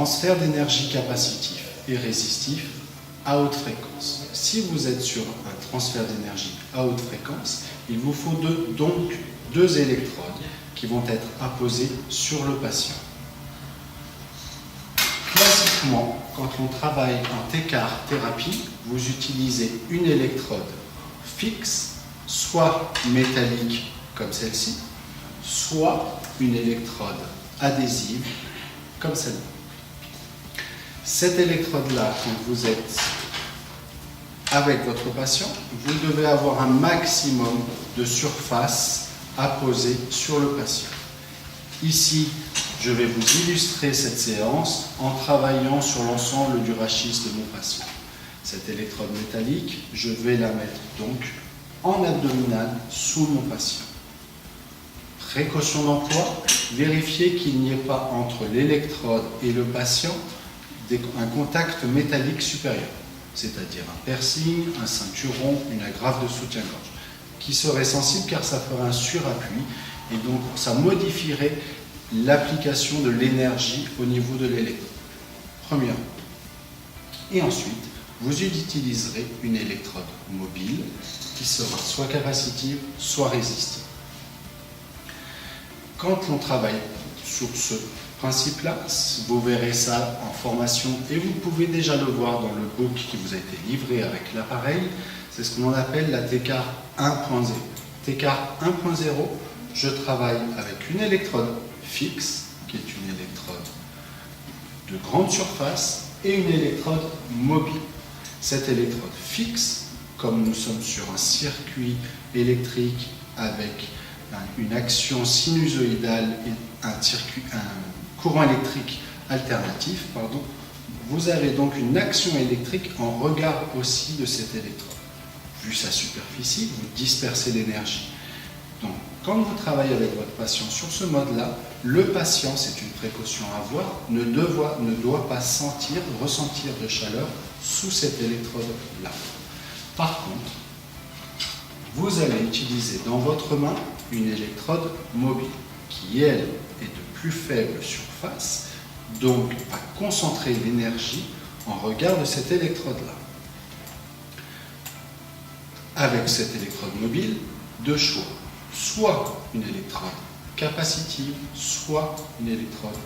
transfert d'énergie capacitif et résistif à haute fréquence. Si vous êtes sur un transfert d'énergie à haute fréquence, il vous faut donc deux électrodes qui vont être apposées sur le patient. Classiquement, quand on travaille en TCAR thérapie, vous utilisez une électrode fixe, soit métallique comme celle-ci, soit une électrode adhésive comme celle-là. Cette électrode-là, quand vous êtes avec votre patient, vous devez avoir un maximum de surface à poser sur le patient. Ici, je vais vous illustrer cette séance en travaillant sur l'ensemble du rachis de mon patient. Cette électrode métallique, je vais la mettre donc en abdominal sous mon patient. Précaution d'emploi, vérifiez qu'il n'y ait pas entre l'électrode et le patient un contact métallique supérieur, c'est-à-dire un piercing, un ceinturon, une agrafe de soutien-gorge, qui serait sensible car ça ferait un surappui et donc ça modifierait l'application de l'énergie au niveau de l'électrode. Premièrement. Et ensuite, vous utiliserez une électrode mobile qui sera soit capacitive, soit résistive. Quand on travaille sur ce principe-là, vous verrez ça en formation et vous pouvez déjà le voir dans le book qui vous a été livré avec l'appareil. C'est ce qu'on appelle la TCAR 1.0. TCAR 1.0, je travaille avec une électrode fixe, qui est une électrode de grande surface, et une électrode mobile. Cette électrode fixe, comme nous sommes sur un circuit électrique avec une action sinusoïdale et un courant électrique alternatif, vous avez donc une action électrique en regard aussi de cette électrode. Vu sa superficie, vous dispersez l'énergie. Donc, quand vous travaillez avec votre patient sur ce mode-là, le patient, c'est une précaution à avoir, ne doit pas ressentir de chaleur sous cette électrode-là. Par contre, vous allez utiliser dans votre main une électrode mobile qui, elle, est de plus faible surface, donc va concentrer l'énergie en regard de cette électrode-là. Avec cette électrode mobile, deux choix. Soit une électrode capacitive, soit une électrode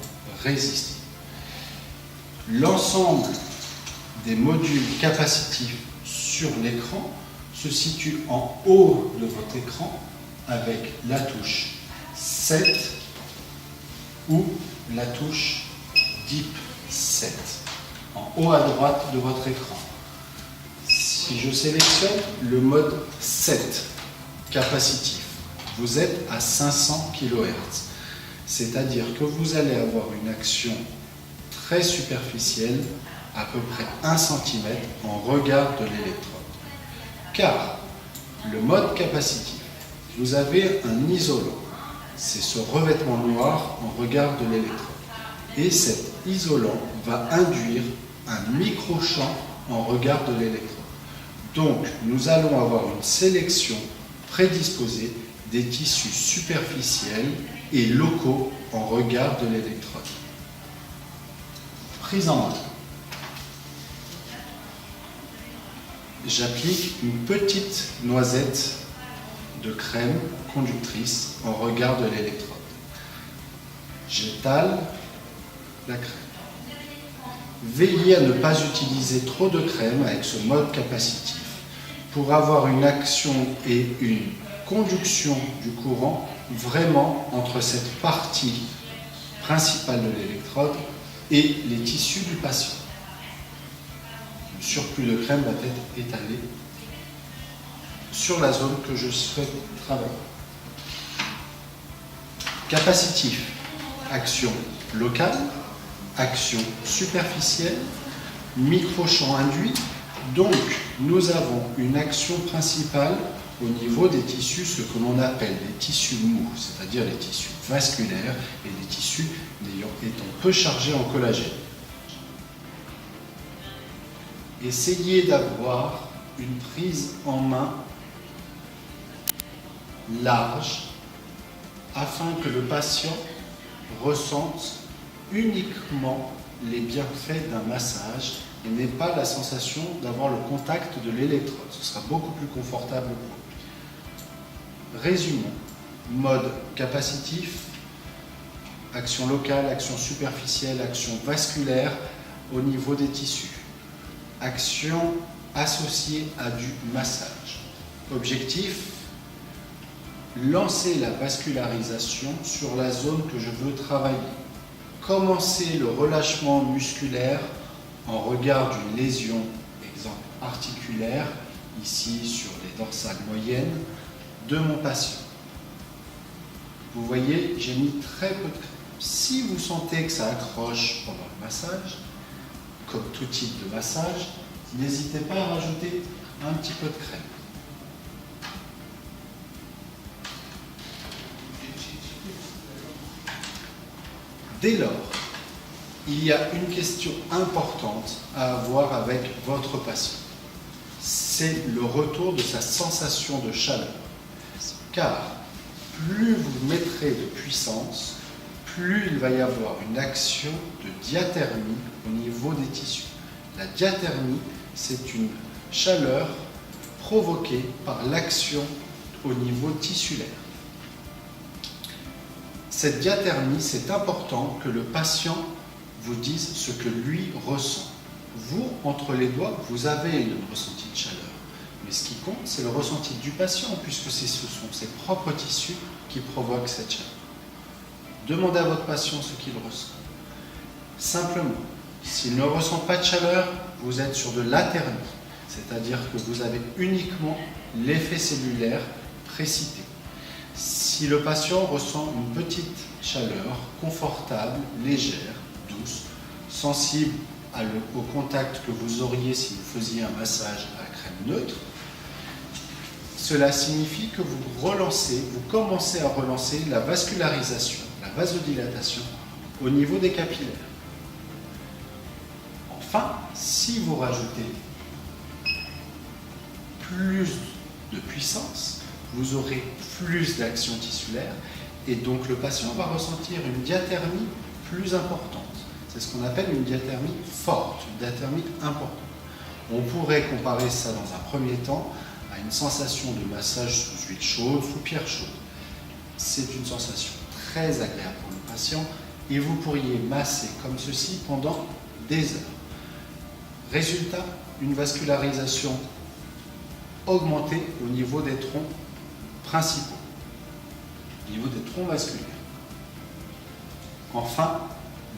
résistive. L'ensemble des modules capacitifs sur l'écran se situe en haut de votre écran avec la touche 7 ou la touche DIP 7 en haut à droite de votre écran. Si je sélectionne le mode 7 capacitif, vous êtes à 500 kHz, c'est-à-dire que vous allez avoir une action très superficielle, à peu près 1 cm en regard de l'électrode. Car le mode capacitif, vous avez un isolant, c'est ce revêtement noir en regard de l'électrode. Et cet isolant va induire un microchamp en regard de l'électrode. Donc, nous allons avoir une sélection prédisposée des tissus superficiels et locaux en regard de l'électrode. Prise en main. J'applique une petite noisette de crème conductrice en regard de l'électrode. J'étale la crème. Veillez à ne pas utiliser trop de crème avec ce mode capacitif pour avoir une action et une conduction du courant vraiment entre cette partie principale de l'électrode et les tissus du patient. Le surplus de crème va être étalé sur la zone que je souhaite travailler. Capacitif, action locale, action superficielle, microchamp induit. Donc, nous avons une action principale au niveau des tissus, ce que l'on appelle les tissus mous, c'est-à-dire les tissus vasculaires et les tissus étant peu chargés en collagène. Essayez d'avoir une prise en main large afin que le patient ressente uniquement les bienfaits d'un massage et n'est pas la sensation d'avoir le contact de l'électrode. Ce sera beaucoup plus confortable pour lui. Résumons. Mode capacitif, action locale, action superficielle, action vasculaire au niveau des tissus. Action associée à du massage. Objectif, lancer la vascularisation sur la zone que je veux travailler. Commencer le relâchement musculaire en regard d'une lésion, exemple articulaire, ici sur les dorsales moyennes, de mon patient. Vous voyez, j'ai mis très peu de crème. Si vous sentez que ça accroche pendant le massage, comme tout type de massage, n'hésitez pas à rajouter un petit peu de crème. Dès lors, il y a une question importante à avoir avec votre patient. C'est le retour de sa sensation de chaleur. Car plus vous mettrez de puissance, plus il va y avoir une action de diathermie au niveau des tissus. La diathermie, c'est une chaleur provoquée par l'action au niveau tissulaire. Cette diathermie, c'est important que le patient vous dise ce que lui ressent. Vous, entre les doigts, vous avez le ressenti de chaleur. Mais ce qui compte, c'est le ressenti du patient, puisque ce sont ses propres tissus qui provoquent cette chaleur. Demandez à votre patient ce qu'il ressent. Simplement, s'il ne ressent pas de chaleur, vous êtes sur de l'athermie, c'est-à-dire que vous avez uniquement l'effet cellulaire précité. Si le patient ressent une petite chaleur confortable, légère, douce, sensible au contact que vous auriez si vous faisiez un massage à crème neutre, cela signifie que vous commencez à relancer la vascularisation, la vasodilatation au niveau des capillaires. Enfin, si vous rajoutez plus de puissance, vous aurez plus d'action tissulaire et donc le patient va ressentir une diathermie plus importante. C'est ce qu'on appelle une diathermie forte, une diathermie importante. On pourrait comparer ça dans un premier temps à une sensation de massage sous huile chaude, sous pierre chaude. C'est une sensation très agréable pour le patient et vous pourriez masser comme ceci pendant des heures. Résultat, une vascularisation augmentée au niveau des troncs principaux, au niveau des troncs vasculaires. Enfin,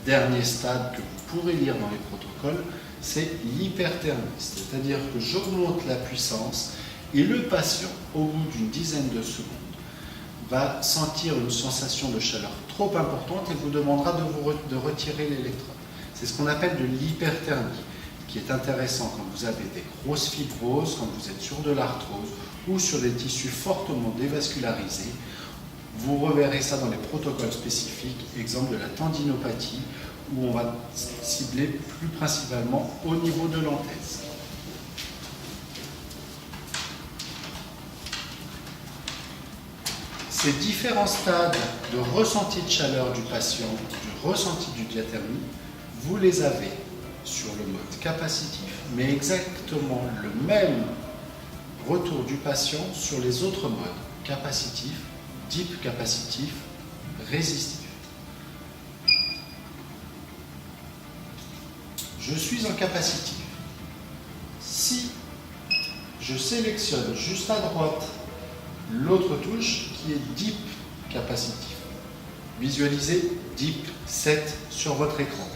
dernier stade que vous pourrez lire dans les protocoles, c'est l'hyperthermie, c'est-à-dire que j'augmente la puissance et le patient, au bout d'une dizaine de secondes, va sentir une sensation de chaleur trop importante et vous demandera de retirer l'électrode. C'est ce qu'on appelle de l'hyperthermie, qui est intéressant quand vous avez des grosses fibroses, quand vous êtes sur de l'arthrose ou sur des tissus fortement dévascularisés. Vous reverrez ça dans les protocoles spécifiques, exemple de la tendinopathie, où on va cibler plus principalement au niveau de l'anthèse. Ces différents stades de ressenti de chaleur du patient, du ressenti du diathermie, vous les avez sur le mode capacitif, mais exactement le même retour du patient sur les autres modes, capacitif, deep capacitif, résistif. Je suis en capacitif. Si je sélectionne juste à droite l'autre touche qui est deep capacitif, visualisez deep 7 sur votre écran.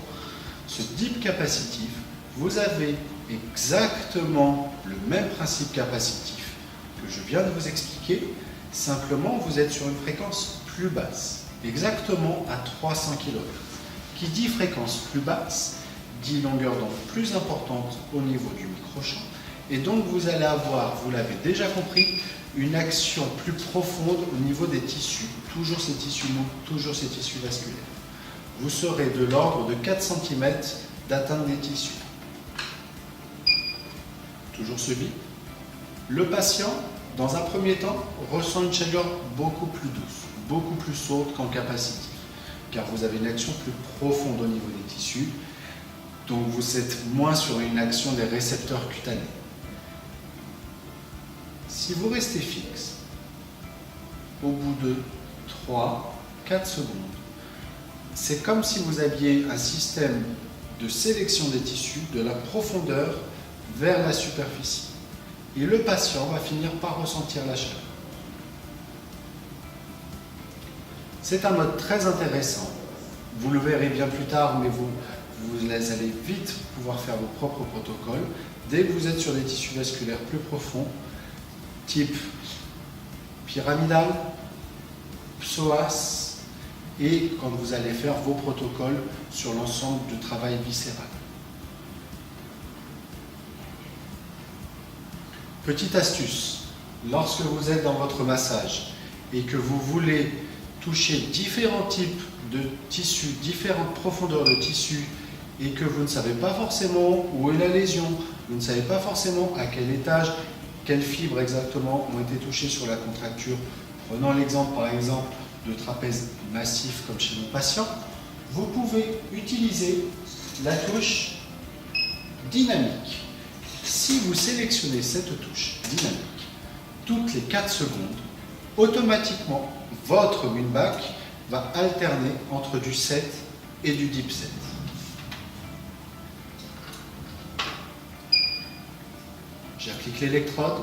Ce deep capacitif, vous avez exactement le même principe capacitif que je viens de vous expliquer, simplement vous êtes sur une fréquence plus basse, exactement à 300 kHz. Qui dit fréquence plus basse, dit longueur d'onde plus importante au niveau du microchamp, et donc vous allez avoir, vous l'avez déjà compris, une action plus profonde au niveau des tissus, toujours ces tissus mous, toujours ces tissus vasculaires. Vous serez de l'ordre de 4 cm d'atteinte des tissus. Toujours ce bip. Le patient, dans un premier temps, ressent une chaleur beaucoup plus douce, beaucoup plus haute qu'en capacitif, car vous avez une action plus profonde au niveau des tissus. Donc vous êtes moins sur une action des récepteurs cutanés. Si vous restez fixe, au bout de 3-4 secondes, c'est comme si vous aviez un système de sélection des tissus de la profondeur vers la superficie. Et le patient va finir par ressentir la chaleur. C'est un mode très intéressant. Vous le verrez bien plus tard, mais vous allez vite pouvoir faire vos propres protocoles. Dès que vous êtes sur des tissus vasculaires plus profonds, type pyramidal, psoas, et quand vous allez faire vos protocoles sur l'ensemble du travail viscéral. Petite astuce, lorsque vous êtes dans votre massage et que vous voulez toucher différents types de tissus, différentes profondeurs de tissus, et que vous ne savez pas forcément où est la lésion, vous ne savez pas forcément à quel étage, quelles fibres exactement ont été touchées sur la contracture. Prenons l'exemple par exemple de trapèze massif comme chez mon patient, vous pouvez utiliser la touche dynamique. Si vous sélectionnez cette touche dynamique toutes les 4 secondes, automatiquement votre winback va alterner entre du 7 et du deep set. J'applique l'électrode,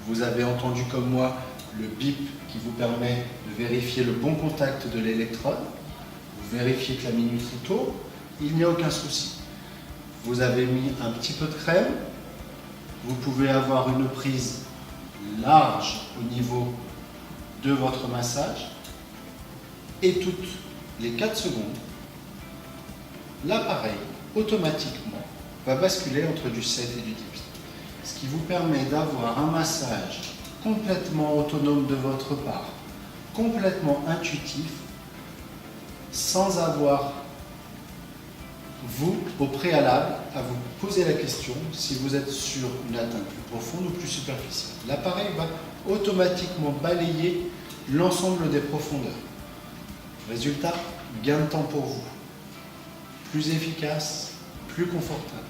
vous avez entendu comme moi le bip qui vous permet de vérifier le bon contact de l'électrode, vous vérifiez que la minuterie tourne, il n'y a aucun souci. Vous avez mis un petit peu de crème, vous pouvez avoir une prise large au niveau de votre massage et toutes les 4 secondes, l'appareil automatiquement va basculer entre du 7 et du 10. Ce qui vous permet d'avoir un massage complètement autonome de votre part, complètement intuitif, sans avoir, vous, au préalable, à vous poser la question si vous êtes sur une atteinte plus profonde ou plus superficielle. L'appareil va automatiquement balayer l'ensemble des profondeurs. Résultat, gain de temps pour vous. Plus efficace, plus confortable.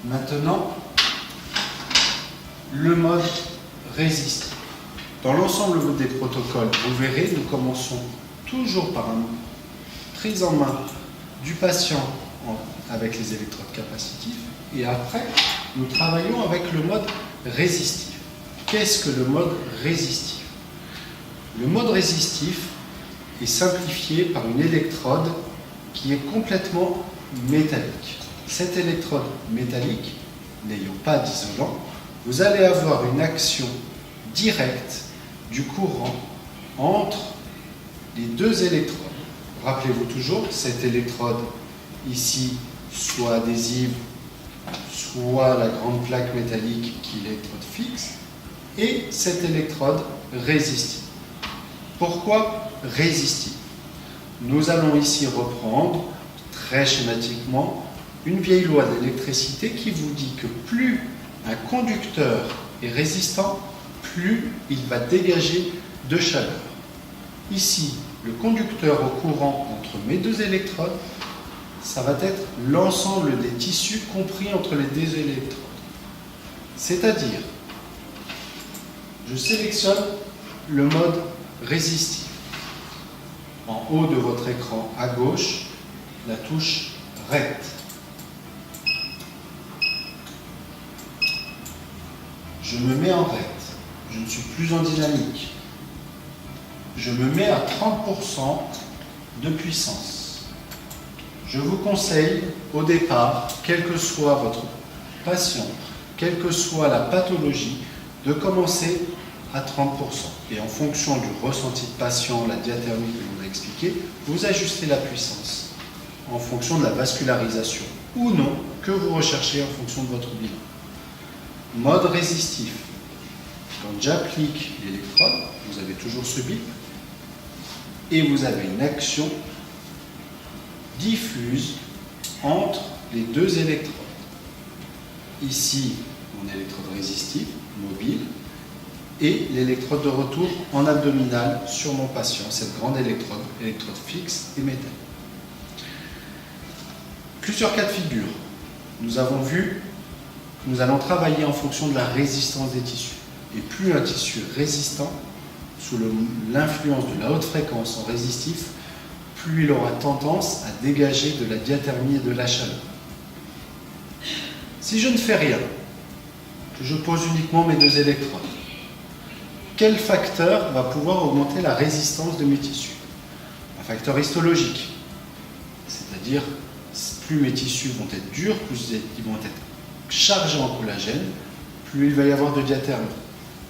Maintenant, le mode résistif. Dans l'ensemble des protocoles, vous verrez, nous commençons toujours par une prise en main du patient avec les électrodes capacitives et après, nous travaillons avec le mode résistif. Qu'est-ce que le mode résistif? Le mode résistif est simplifié par une électrode qui est complètement métallique. Cette électrode métallique, n'ayant pas d'isolant, vous allez avoir une action directe du courant entre les deux électrodes. Rappelez-vous toujours, cette électrode ici, soit adhésive, soit la grande plaque métallique qui est l'électrode fixe, et cette électrode résistive. Pourquoi résistive? Nous allons ici reprendre, très schématiquement, une vieille loi d'électricité qui vous dit que plus un conducteur est résistant, plus il va dégager de chaleur. Ici, le conducteur au courant entre mes deux électrodes, ça va être l'ensemble des tissus compris entre les deux électrodes. C'est-à-dire, je sélectionne le mode résistif. En haut de votre écran à gauche, la touche RET. Je me mets en RET. Je ne suis plus en dynamique. Je me mets à 30% de puissance. Je vous conseille au départ, quel que soit votre patient, quelle que soit la pathologie, de commencer à 30%. Et en fonction du ressenti de patient, la diathermie que l'on a expliqué, vous ajustez la puissance en fonction de la vascularisation ou non que vous recherchez en fonction de votre bilan. Mode résistif. Quand j'applique l'électrode, vous avez toujours ce bip et vous avez une action diffuse entre les deux électrodes. Ici, mon électrode résistive, mobile, et l'électrode de retour en abdominal sur mon patient, cette grande électrode fixe et métallique. Plusieurs cas de figure. Nous avons vu que nous allons travailler en fonction de la résistance des tissus. Et plus un tissu est résistant, sous l'influence de la haute fréquence en résistif, plus il aura tendance à dégager de la diathermie et de la chaleur. Si je ne fais rien, que je pose uniquement mes 2 électrodes, quel facteur va pouvoir augmenter la résistance de mes tissus? Un facteur histologique, c'est-à-dire plus mes tissus vont être durs, plus ils vont être chargés en collagène, plus il va y avoir de diathermie.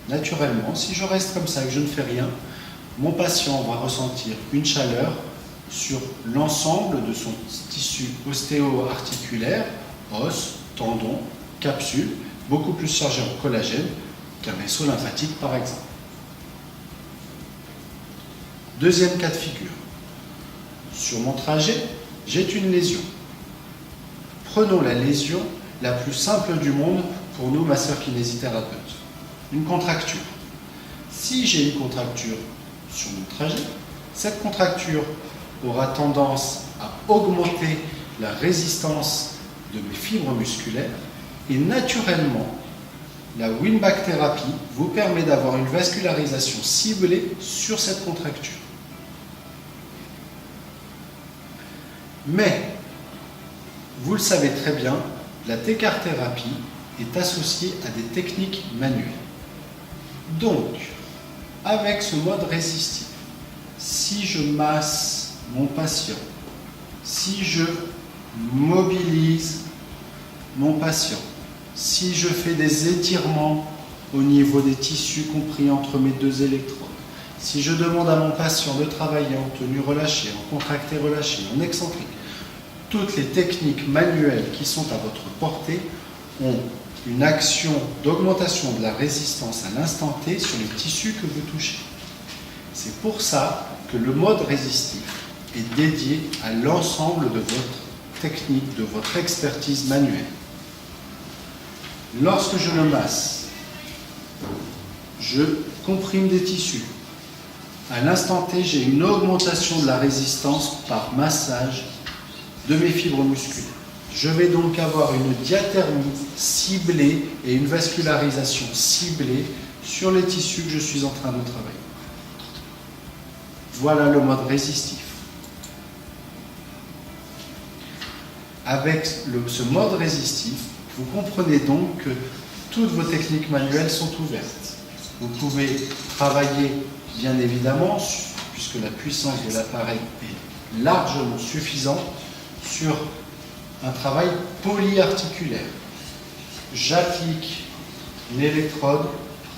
Naturellement, si je reste comme ça et que je ne fais rien, mon patient va ressentir une chaleur sur l'ensemble de son tissu ostéo-articulaire, os, tendons, capsules, beaucoup plus chargé en collagène qu'un vaisseau lymphatique par exemple. Deuxième cas de figure. Sur mon trajet, j'ai une lésion. Prenons la lésion la plus simple du monde pour nous, masseurs kinésithérapeutes. Une contracture. Si j'ai une contracture sur mon trajet, cette contracture aura tendance à augmenter la résistance de mes fibres musculaires et naturellement, la Wim-Back thérapie vous permet d'avoir une vascularisation ciblée sur cette contracture. Mais, vous le savez très bien, la T-CAR thérapie est associée à des techniques manuelles. Donc, avec ce mode résistif, si je masse mon patient, si je mobilise mon patient, si je fais des étirements au niveau des tissus compris entre mes 2 électrodes, si je demande à mon patient de travailler en tenue relâchée, en contracté relâché, en excentrique, toutes les techniques manuelles qui sont à votre portée ont une action d'augmentation de la résistance à l'instant T sur les tissus que vous touchez. C'est pour ça que le mode résistif est dédié à l'ensemble de votre technique, de votre expertise manuelle. Lorsque je le masse, je comprime des tissus. À l'instant T, j'ai une augmentation de la résistance par massage de mes fibres musculaires. Je vais donc avoir une diathermie ciblée et une vascularisation ciblée sur les tissus que je suis en train de travailler. Voilà le mode résistif. Avec ce mode résistif, vous comprenez donc que toutes vos techniques manuelles sont ouvertes. Vous pouvez travailler, bien évidemment, puisque la puissance de l'appareil est largement suffisante, sur un travail polyarticulaire. J'applique l'électrode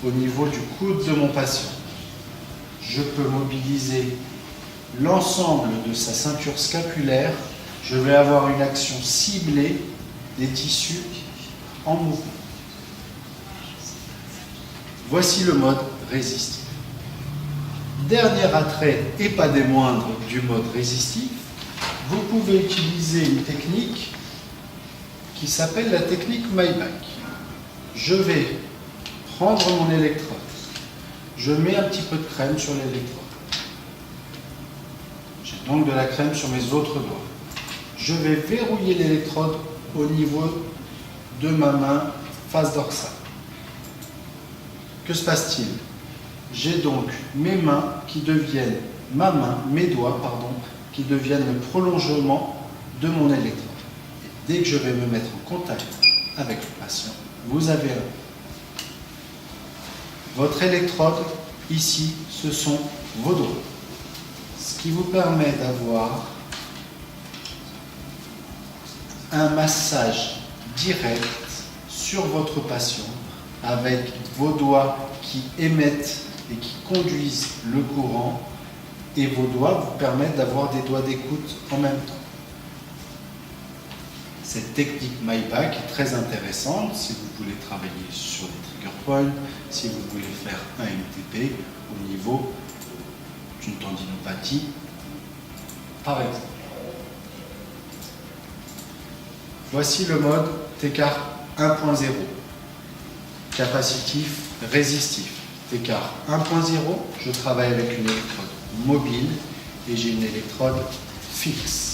au niveau du coude de mon patient. Je peux mobiliser l'ensemble de sa ceinture scapulaire. Je vais avoir une action ciblée des tissus en mouvement. Voici le mode résistif. Dernier attrait, et pas des moindres, du mode résistif, vous pouvez utiliser une technique qui s'appelle la technique Maybach. Je vais prendre mon électrode. Je mets un petit peu de crème sur l'électrode. J'ai donc de la crème sur mes autres doigts. Je vais verrouiller l'électrode au niveau de ma main face dorsale. Que se passe-t-il? J'ai donc mes mains qui deviennent, mes doigts, qui deviennent le prolongement de mon électrode. Et dès que je vais me mettre en contact avec le patient, vous avez votre électrode, ici, ce sont vos doigts. Ce qui vous permet d'avoir un massage direct sur votre patient avec vos doigts qui émettent et qui conduisent le courant et vos doigts vous permettent d'avoir des doigts d'écoute en même temps. Cette technique Maybach est très intéressante si vous voulez travailler sur des trigger points, si vous voulez faire un MTP au niveau d'une tendinopathie, par exemple. Voici le mode T-CAR 1.0, capacitif, résistif. T-CAR 1.0, je travaille avec une électrode mobile et j'ai une électrode fixe.